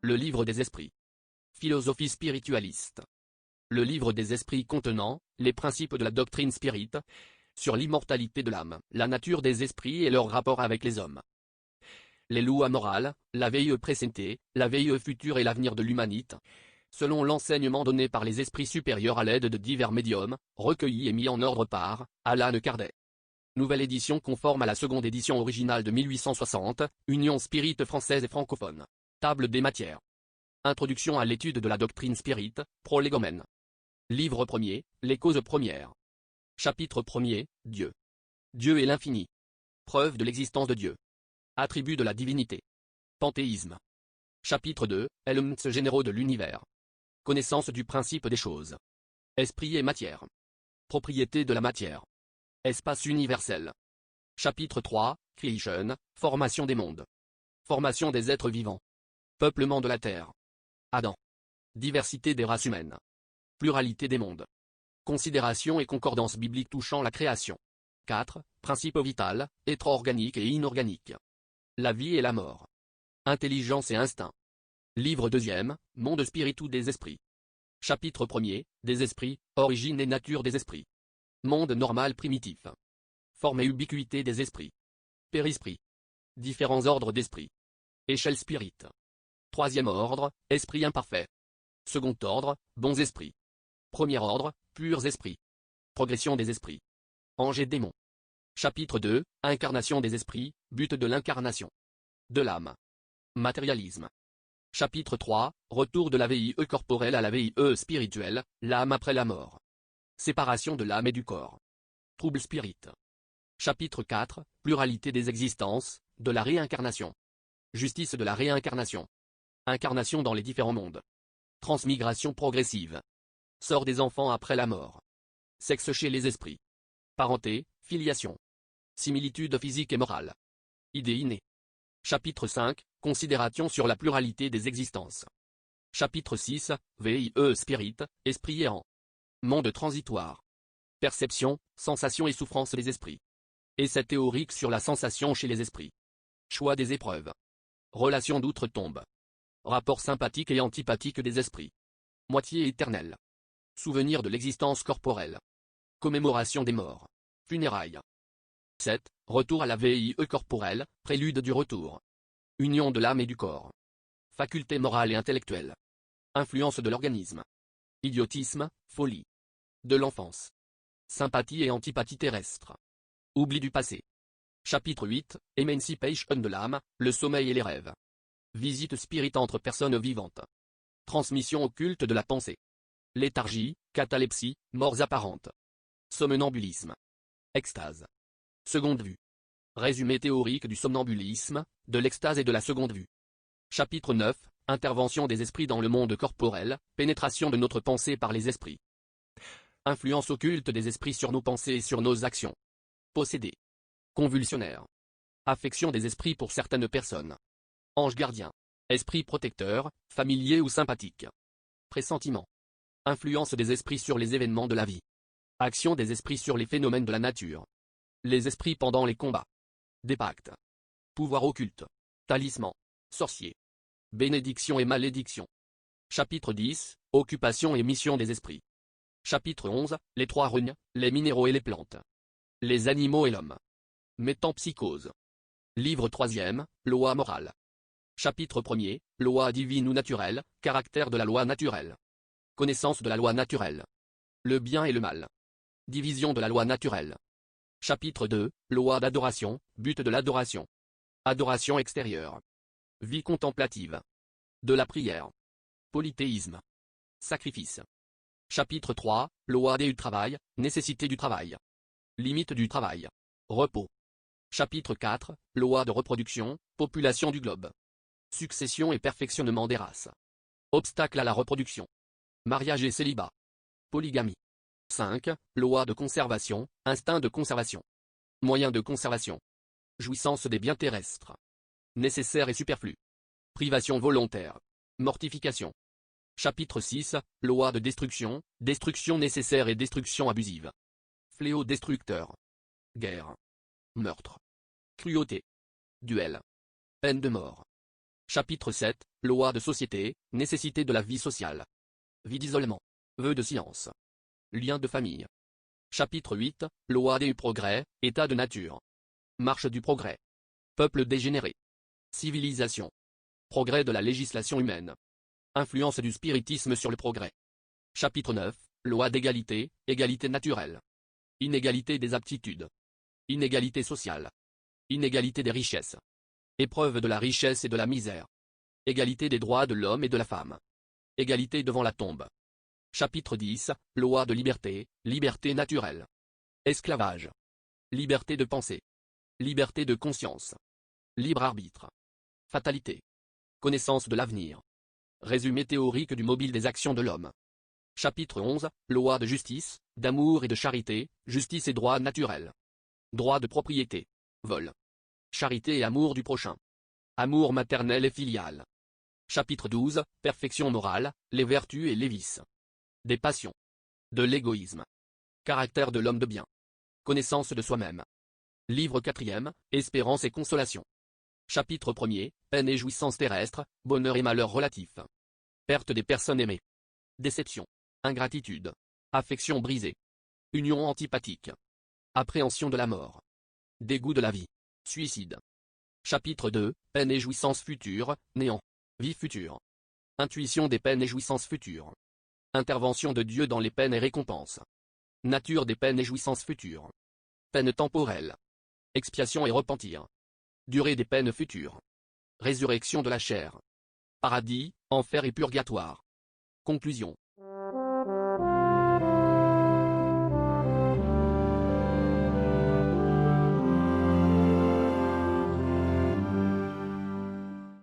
Le livre des esprits. Philosophie spiritualiste. Le livre des esprits contenant les principes de la doctrine spirite sur l'immortalité de l'âme, la nature des esprits et leur rapport avec les hommes. Les lois morales, la veille présentée, la veille future et l'avenir de l'humanité, selon l'enseignement donné par les esprits supérieurs à l'aide de divers médiums, recueillis et mis en ordre par Alan Kardec. Nouvelle édition conforme à la seconde édition originale de 1860, Union spirite française et francophone. Table des matières. Introduction à l'étude de la doctrine spirite, prolégomène. Livre 1er, les causes premières. Chapitre 1er, Dieu. Dieu est l'infini. Preuve de l'existence de Dieu. Attribut de la divinité. Panthéisme. Chapitre 2, éléments généraux de l'univers. Connaissance du principe des choses. Esprit et matière. Propriété de la matière. Espace universel. Chapitre 3, Création, formation des mondes. Formation des êtres vivants. Peuplement de la terre. Adam. Diversité des races humaines. Pluralité des mondes. Considération et concordance biblique touchant la création. 4. Principe vital, être organique et inorganique. La vie et la mort. Intelligence et instinct. Livre 2e, Monde spirit ou des esprits. Chapitre 1er, des esprits, origine et nature des esprits. Monde normal primitif. Forme et ubiquité des esprits. Périsprit. Différents ordres d'esprits. Échelle spirit. 3e ordre, esprit imparfait. Second ordre, bons esprits. Premier ordre, purs esprits. Progression des esprits. Anges et démons. Chapitre 2, Incarnation des esprits, but de l'incarnation. De l'âme. Matérialisme. Chapitre 3, Retour de la vie corporelle à la vie spirituelle, l'âme après la mort. Séparation de l'âme et du corps. Trouble spirit. Chapitre 4, Pluralité des existences, de la réincarnation. Justice de la réincarnation. Incarnation dans les différents mondes. Transmigration progressive. Sort des enfants après la mort. Sexe chez les esprits. Parenté, filiation. Similitude physique et morale. Idée innée. Chapitre 5, Considération sur la pluralité des existences. Chapitre 6, VIE Spirit, esprit errant. Monde transitoire. Perception, sensation et souffrance des esprits. Essai théorique sur la sensation chez les esprits. Choix des épreuves. Relation d'outre-tombe. Rapport sympathique et antipathique des esprits. Moitié éternelle. Souvenir de l'existence corporelle. Commémoration des morts. Funérailles. 7. Retour à la vie corporelle, prélude du retour. Union de l'âme et du corps. Faculté morale et intellectuelle. Influence de l'organisme. Idiotisme, folie. De l'enfance. Sympathie et antipathie terrestre. Oubli du passé. Chapitre 8, Emancipation de l'âme, le sommeil et les rêves. Visite spirit entre personnes vivantes. Transmission occulte de la pensée. Léthargie, catalepsie, morts apparentes. Somnambulisme. Extase. Seconde vue. Résumé théorique du somnambulisme, de l'extase et de la seconde vue. Chapitre 9, Intervention des esprits dans le monde corporel, pénétration de notre pensée par les esprits. Influence occulte des esprits sur nos pensées et sur nos actions. Possédé. Convulsionnaire. Affection des esprits pour certaines personnes. Ange gardien. Esprit protecteur, familier ou sympathique. Pressentiment. Influence des esprits sur les événements de la vie. Action des esprits sur les phénomènes de la nature. Les esprits pendant les combats. Des pactes. Pouvoir occulte. Talisman. Sorcier. Bénédiction et malédiction. Chapitre 10, Occupation et mission des esprits. Chapitre 11, Les trois rognes, les minéraux et les plantes. Les animaux et l'homme. Métempsychose. Livre 3e, Loi morale. Chapitre 1er, Loi divine ou naturelle, caractère de la loi naturelle. Connaissance de la loi naturelle. Le bien et le mal. Division de la loi naturelle. Chapitre 2, Loi d'adoration, but de l'adoration. Adoration extérieure. Vie contemplative. De la prière. Polythéisme. Sacrifice. Chapitre 3, Loi du travail, nécessité du travail. Limite du travail. Repos. Chapitre 4, Loi de reproduction, population du globe. Succession et perfectionnement des races. Obstacle à la reproduction. Mariage et célibat. Polygamie. 5. Loi de conservation, instinct de conservation. Moyens de conservation. Jouissance des biens terrestres. Nécessaire et superflu. Privation volontaire. Mortification. Chapitre 6, Loi de destruction, destruction nécessaire et destruction abusive. Fléau destructeur. Guerre. Meurtre. Cruauté. Duel. Peine de mort. Chapitre 7, Loi de société, nécessité de la vie sociale. Vie d'isolement. Vœux de science. Lien de famille. Chapitre 8, Loi du progrès, état de nature. Marche du progrès. Peuple dégénéré. Civilisation. Progrès de la législation humaine. Influence du spiritisme sur le progrès. Chapitre 9, Loi d'égalité, égalité naturelle. Inégalité des aptitudes. Inégalité sociale. Inégalité des richesses. Épreuve de la richesse et de la misère. Égalité des droits de l'homme et de la femme. Égalité devant la tombe. Chapitre 10, Loi de liberté, liberté naturelle. Esclavage. Liberté de pensée. Liberté de conscience. Libre arbitre. Fatalité. Connaissance de l'avenir. Résumé théorique du mobile des actions de l'homme. Chapitre 11, Loi de justice, d'amour et de charité, justice et droit naturel. Droit de propriété. Vol. Charité et amour du prochain. Amour maternel et filial. Chapitre 12, Perfection morale, les vertus et les vices. Des passions. De l'égoïsme. Caractère de l'homme de bien. Connaissance de soi-même. Livre 4e, Espérance et consolation. Chapitre 1er, Peine et jouissance terrestre, bonheur et malheur relatifs. Perte des personnes aimées. Déception. Ingratitude. Affection brisée. Union antipathique. Appréhension de la mort. Dégoût de la vie. Suicide. Chapitre 2, Peine et jouissance future, néant. Vie future. Intuition des peines et jouissances futures. Intervention de Dieu dans les peines et récompenses. Nature des peines et jouissances futures. Peine temporelle. Expiation et repentir. Durée des peines futures. Résurrection de la chair. Paradis, enfer et purgatoire. Conclusion.